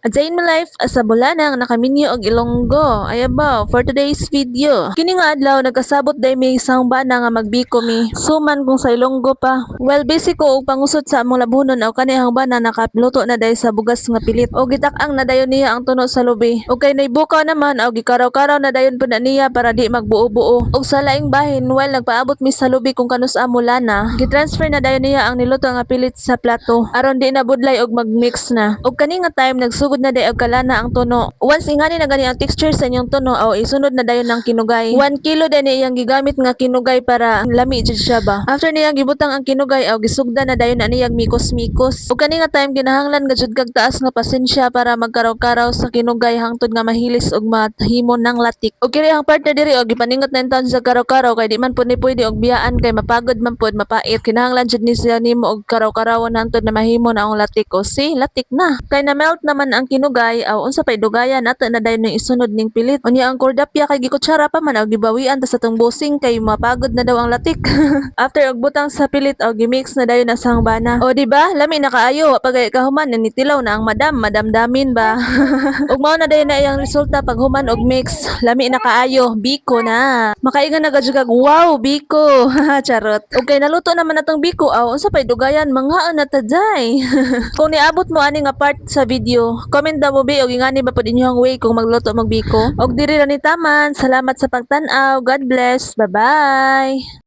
A day in my life as a bulanang nakaminyo og Ilonggo. Ayaba, for today's video. Kini nga adlaw nagkasabot day may isang bana nga magbiko mi. Suman kung sa Ilonggo pa. Well, busy ko og pangusot sa among labunon aw kanihang bana nakapluto na day sa bugas nga pilit. O gitak-ang na dayon niya ang tuno sa lubi. O kay naibukaw naman aw gikaraw-karaw na dayon pud na niya para di magbuo-buo. Og sa laing bahin while nagpaabot mi sa lubi kung kanus amo lana, gitransfer na dayon niya ang niluto nga pilit sa plato aron di na budlay og magmix na. Og kani nga time nagsugod na day og kalana ang tuno. Once ingani na gani ang texture sa inyong tuno aw isunod na dayon ang kinugay. 1 kilo din iyang gigamit nga kinugay para lami jud siya ba. After niyang gibutang ang kinugay aw gisugda na dayon na niyang mikos-mikos. Og kani nga time kinahanglan ga jud kag taas nga pasensya para magkaraw-karaw sa kinugay hangtod nga mahilis og mahimo ng latik. Og kini ang partner diri og gipaningot na taon sa karaw-karaw kay di man pud ni pwede og biyaan kay mapagod man pud mapait. Kinahanglan jud ni siya nimo og karaw-karawon hangtod na mahimo na ang latik. O si latik na. Kay na melt naman ang kinugay aw unsa pay dugayan nato na dayon ning isunod ning pilit. Unya ang kordapya kay gikutsara pa man og gibawian ta sa tong busing kay mapagod na daw ang latik. After og butang sa pilit og gimix na dayon na sang bana. O di ba lami na kaayo wa pagay kahuman nitilaw na ang madam damin ba. Ug mao na dayon na iyang resulta pag human og mix. Lami na kaayo, biko na. Makaingan na gajud kag wow, biko. Charot. Ug kay naluto naman natong biko aw unsa pay dugayan manghaon na ta day. Kung niabot mo ani nga part sa video, comment daw mo bi og ingani ba pud inyong way kung magluto magbiko. Og diri ra ni taman. Salamat sa pagtan-aw. God bless. Bye-bye.